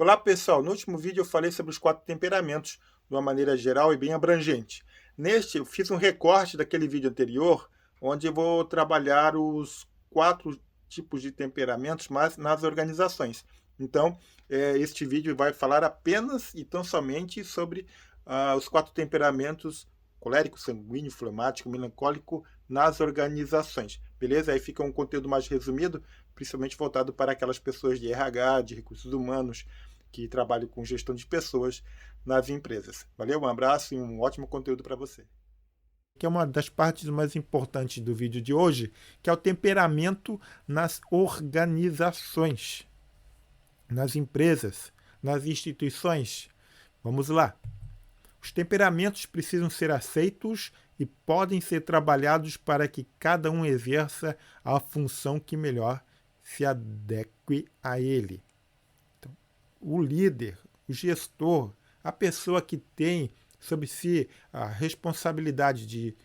Olá pessoal, no último vídeo eu falei sobre os 4 temperamentos de uma maneira geral e bem abrangente. Neste eu fiz um recorte daquele vídeo anterior, onde eu vou trabalhar os 4 tipos de temperamentos, mas nas organizações. Então, este vídeo vai falar apenas e tão somente sobre os 4 temperamentos: colérico, sanguíneo, fleumático, melancólico nas organizações. Beleza? Aí fica um conteúdo mais resumido, principalmente voltado para aquelas pessoas de RH, de recursos humanos, que trabalham com gestão de pessoas nas empresas. Valeu, um abraço e um ótimo conteúdo para você. Que é uma das partes mais importantes do vídeo de hoje, que é o temperamento nas organizações, nas empresas, nas instituições. Vamos lá. Os temperamentos precisam ser aceitos e podem ser trabalhados para que cada um exerça a função que melhor se adeque a ele. Então, o líder, o gestor, a pessoa que tem sobre si a responsabilidade de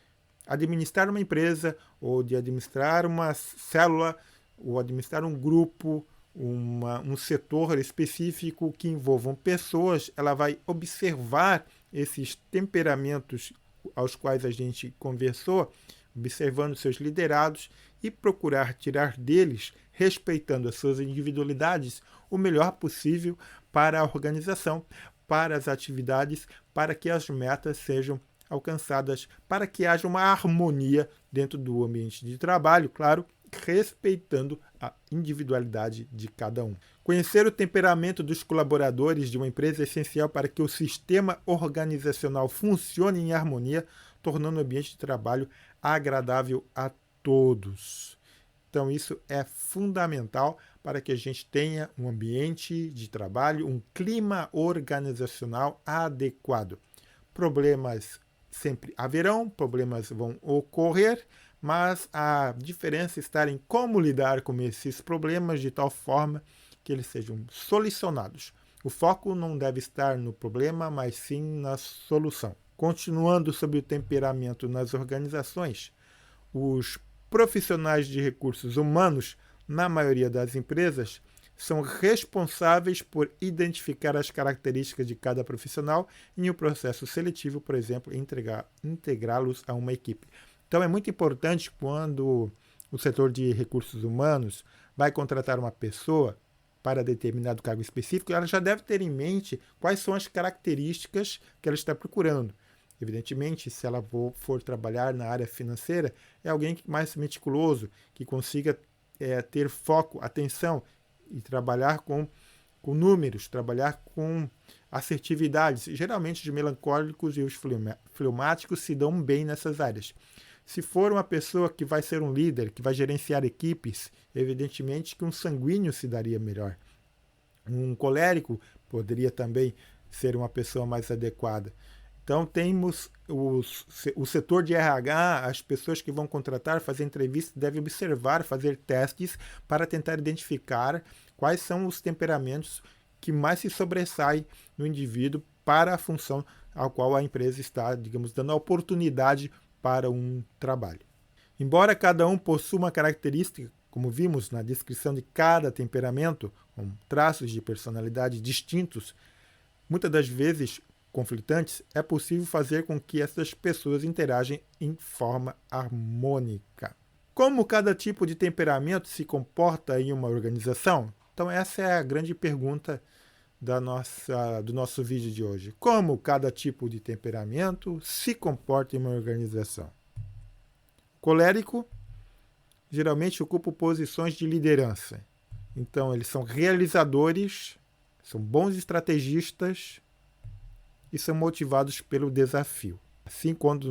administrar uma empresa ou de administrar uma célula ou administrar um grupo, um setor específico que envolvam pessoas, ela vai observar esses temperamentos aos quais a gente conversou, observando seus liderados e procurar tirar deles, respeitando as suas individualidades, o melhor possível para a organização, para as atividades, para que as metas sejam alcançadas, para que haja uma harmonia dentro do ambiente de trabalho, claro, respeitando a individualidade de cada um. Conhecer o temperamento dos colaboradores de uma empresa é essencial para que o sistema organizacional funcione em harmonia, tornando o ambiente de trabalho agradável a todos. Então, isso é fundamental para que a gente tenha um ambiente de trabalho, um clima organizacional adequado. Problemas sempre haverão, problemas vão ocorrer, mas a diferença está em como lidar com esses problemas de tal forma que eles sejam solucionados. O foco não deve estar no problema, mas sim na solução. Continuando sobre o temperamento nas organizações, os profissionais de recursos humanos, na maioria das empresas, são responsáveis por identificar as características de cada profissional e, em um processo seletivo, por exemplo, integrá-los a uma equipe. Então, é muito importante quando o setor de recursos humanos vai contratar uma pessoa para determinado cargo específico, ela já deve ter em mente quais são as características que ela está procurando. Evidentemente, se ela for trabalhar na área financeira, é alguém mais meticuloso, que consiga ter foco, atenção e trabalhar com números, trabalhar com assertividade. Geralmente, os melancólicos e os fleumáticos se dão bem nessas áreas. Se for uma pessoa que vai ser um líder, que vai gerenciar equipes, evidentemente que um sanguíneo se daria melhor. Um colérico poderia também ser uma pessoa mais adequada. Então, temos o setor de RH, as pessoas que vão contratar, fazer entrevistas, devem observar, fazer testes para tentar identificar quais são os temperamentos que mais se sobressaem no indivíduo para a função ao qual a empresa está, digamos, dando a oportunidade para um trabalho. Embora cada um possua uma característica, como vimos na descrição de cada temperamento, com traços de personalidade distintos, muitas das vezes conflitantes, é possível fazer com que essas pessoas interagem em forma harmônica. Como cada tipo de temperamento se comporta em uma organização? Então essa é a grande pergunta do nosso vídeo de hoje. Como cada tipo de temperamento se comporta em uma organização? O colérico geralmente ocupa posições de liderança. Então eles são realizadores, são bons estrategistas, e são motivados pelo desafio. Assim, quando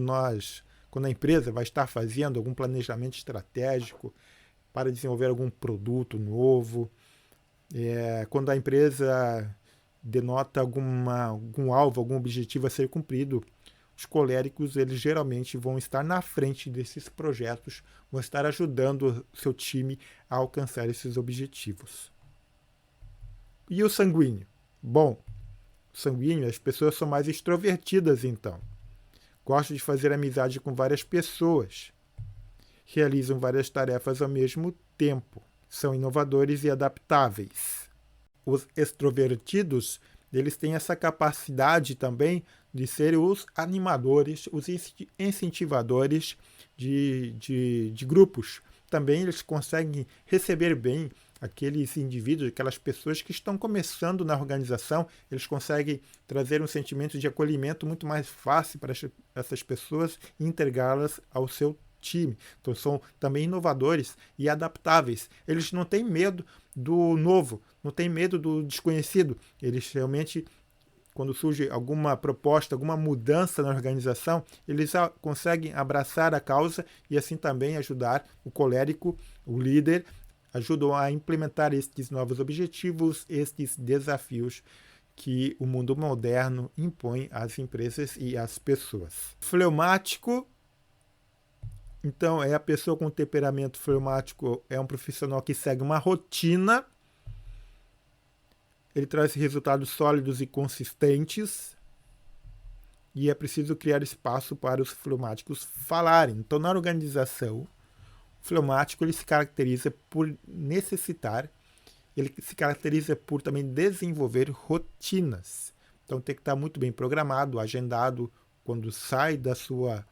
a empresa vai estar fazendo algum planejamento estratégico para desenvolver algum produto novo, quando a empresa denota algum alvo, algum objetivo a ser cumprido, os coléricos eles geralmente vão estar na frente desses projetos, vão estar ajudando o seu time a alcançar esses objetivos. E o sanguíneo? Bom, sanguíneo, as pessoas são mais extrovertidas, então. Gostam de fazer amizade com várias pessoas. Realizam várias tarefas ao mesmo tempo. São inovadores e adaptáveis. os extrovertidos, eles têm essa capacidade também de serem os animadores, os incentivadores de grupos. Também eles conseguem receber bem aqueles indivíduos, aquelas pessoas que estão começando na organização, eles conseguem trazer um sentimento de acolhimento muito mais fácil para essas pessoas e integrá-las ao seu time. Então são também inovadores e adaptáveis. Eles não têm medo do novo, não têm medo do desconhecido. Eles realmente, quando surge alguma proposta, alguma mudança na organização, eles conseguem abraçar a causa e assim também ajudar o colérico, o líder, ajudam a implementar estes novos objetivos, estes desafios que o mundo moderno impõe às empresas e às pessoas. Fleumático, então, é a pessoa com temperamento fleumático, é um profissional que segue uma rotina. Ele traz resultados sólidos e consistentes. E é preciso criar espaço para os fleumáticos falarem. Então, na organização, o fleumático ele se caracteriza por necessitar, ele se caracteriza por também desenvolver rotinas. Então, tem que estar muito bem programado, agendado. Quando sai da sua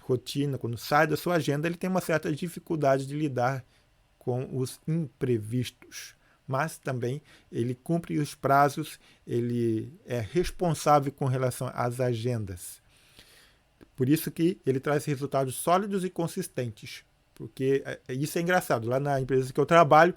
rotina, quando sai da sua agenda, ele tem uma certa dificuldade de lidar com os imprevistos. Mas também ele cumpre os prazos, ele é responsável com relação às agendas. Por isso que ele traz resultados sólidos e consistentes. Porque isso é engraçado. Lá na empresa que eu trabalho,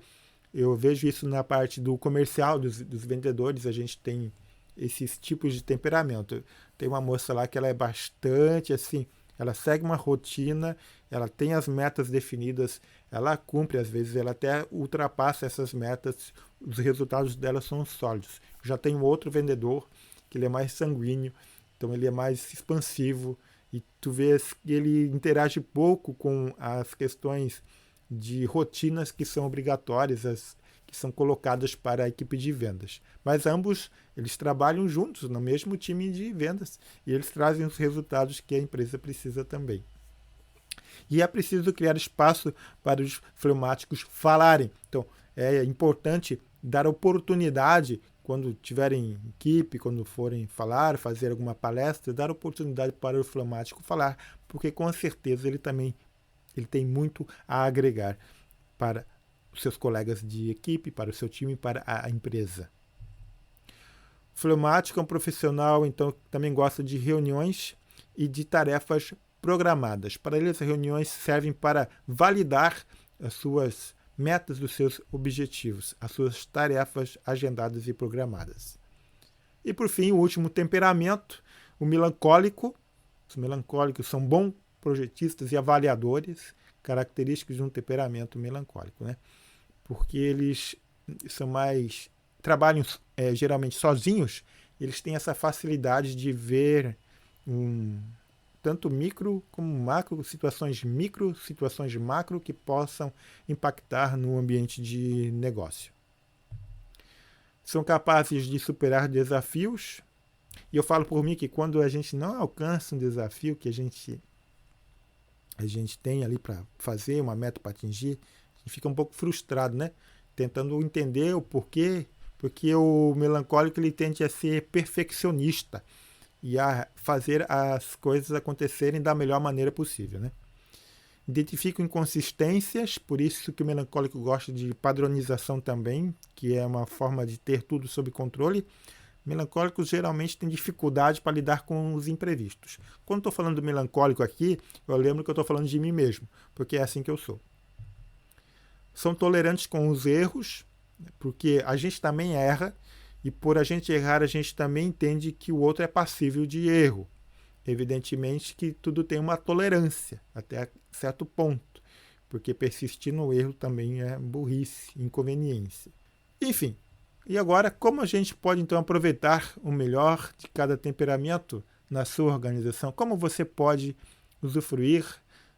eu vejo isso na parte do comercial, dos vendedores, a gente tem esses tipos de temperamento. Tem uma moça lá que ela é bastante assim, ela segue uma rotina, ela tem as metas definidas, ela cumpre, às vezes ela até ultrapassa essas metas, os resultados dela são sólidos. Já tem um outro vendedor, que ele é mais sanguíneo, então ele é mais expansivo, e tu vês que ele interage pouco com as questões de rotinas que são obrigatórias, que são colocadas para a equipe de vendas. Mas ambos, eles trabalham juntos no mesmo time de vendas e eles trazem os resultados que a empresa precisa também. E é preciso criar espaço para os fleumáticos falarem. Então, é importante dar oportunidade, quando tiverem equipe, quando forem falar, fazer alguma palestra, dar oportunidade para o fleumático falar, porque com certeza ele tem muito a agregar para os seus colegas de equipe, para o seu time, para a empresa. O fleumático é um profissional, então, que também gosta de reuniões e de tarefas programadas. Para ele, as reuniões servem para validar as suas metas, os seus objetivos, as suas tarefas agendadas e programadas. E, por fim, o último temperamento, o melancólico. Os melancólicos são bons projetistas e avaliadores, características de um temperamento melancólico, né? Porque eles são mais, trabalham geralmente sozinhos, eles têm essa facilidade de ver tanto micro como macro, situações micro, situações macro que possam impactar no ambiente de negócio. São capazes de superar desafios, e eu falo por mim que quando a gente não alcança um desafio que a gente tem ali para fazer, uma meta para atingir, a gente fica um pouco frustrado, né? Tentando entender o porquê, porque o melancólico ele tende a ser perfeccionista e a fazer as coisas acontecerem da melhor maneira possível, né? Identifica inconsistências, por isso que o melancólico gosta de padronização também, que é uma forma de ter tudo sob controle. Melancólicos geralmente têm dificuldade para lidar com os imprevistos. Quando estou falando do melancólico aqui, eu lembro que eu estou falando de mim mesmo, porque é assim que eu sou. São tolerantes com os erros, porque a gente também erra, e por a gente errar, a gente também entende que o outro é passível de erro. Evidentemente que tudo tem uma tolerância, até certo ponto, porque persistir no erro também é burrice, inconveniência. Enfim, e agora, como a gente pode então aproveitar o melhor de cada temperamento na sua organização? Como você pode usufruir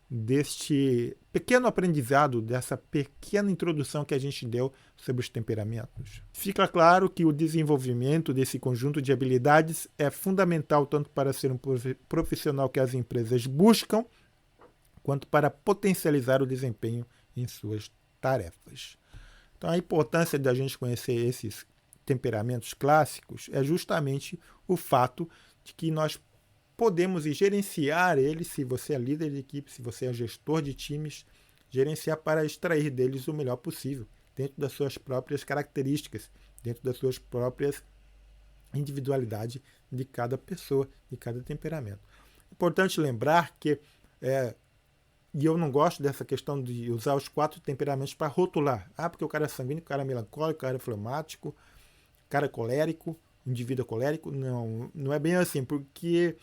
deste pequeno aprendizado, dessa pequena introdução que a gente deu sobre os temperamentos? Fica claro que o desenvolvimento desse conjunto de habilidades é fundamental tanto para ser um profissional que as empresas buscam, quanto para potencializar o desempenho em suas tarefas. Então, a importância da gente conhecer esses temperamentos clássicos é justamente o fato de que nós podemos gerenciar eles, se você é líder de equipe, se você é gestor de times, gerenciar para extrair deles o melhor possível, dentro das suas próprias características, dentro das suas próprias individualidade de cada pessoa, de cada temperamento. Importante lembrar que, e eu não gosto dessa questão de usar os 4 temperamentos para rotular. Porque o cara é sanguíneo, o cara é melancólico, o cara é fleumático, o cara é colérico, o indivíduo é colérico. Não, não é bem assim, porque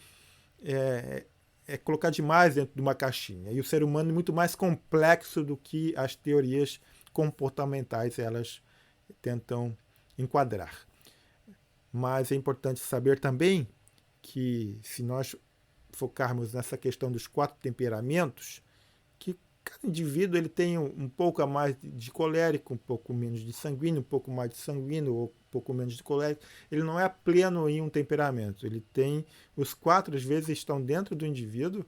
é colocar demais dentro de uma caixinha. E o ser humano é muito mais complexo do que as teorias comportamentais elas tentam enquadrar. Mas é importante saber também que, se nós focarmos nessa questão dos 4 temperamentos, que cada indivíduo ele tem um pouco a mais de colérico, um pouco menos de sanguíneo, um pouco mais de sanguíneo ou um pouco menos de colérico. Ele não é pleno em um temperamento. Ele tem os 4, às vezes, estão dentro do indivíduo,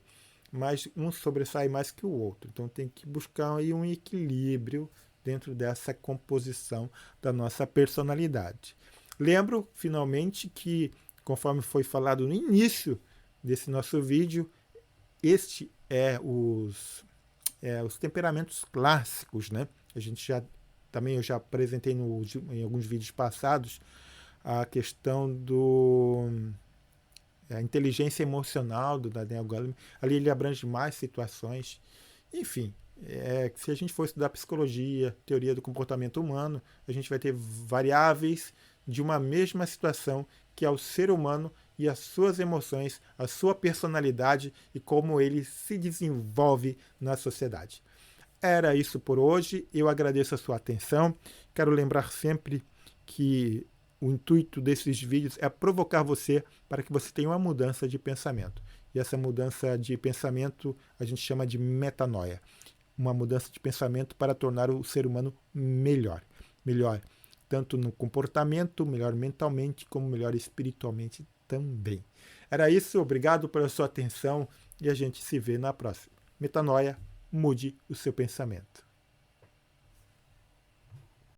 mas um sobressai mais que o outro. Então tem que buscar aí um equilíbrio dentro dessa composição da nossa personalidade. Lembro, finalmente, que, conforme foi falado no início desse nosso vídeo, este é os temperamentos clássicos, né? A gente eu já apresentei em alguns vídeos passados a questão a inteligência emocional do Daniel Goleman. Ali ele abrange mais situações. Enfim, se a gente for estudar psicologia, teoria do comportamento humano, a gente vai ter variáveis de uma mesma situação, que é o ser humano e as suas emoções, a sua personalidade e como ele se desenvolve na sociedade. Era isso por hoje. Eu agradeço a sua atenção. Quero lembrar sempre que o intuito desses vídeos é provocar você para que você tenha uma mudança de pensamento. E essa mudança de pensamento a gente chama de metanoia. Uma mudança de pensamento para tornar o ser humano melhor. Melhor tanto no comportamento, melhor mentalmente, como melhor espiritualmente também. Era isso, obrigado pela sua atenção e a gente se vê na próxima. Metanoia, mude o seu pensamento.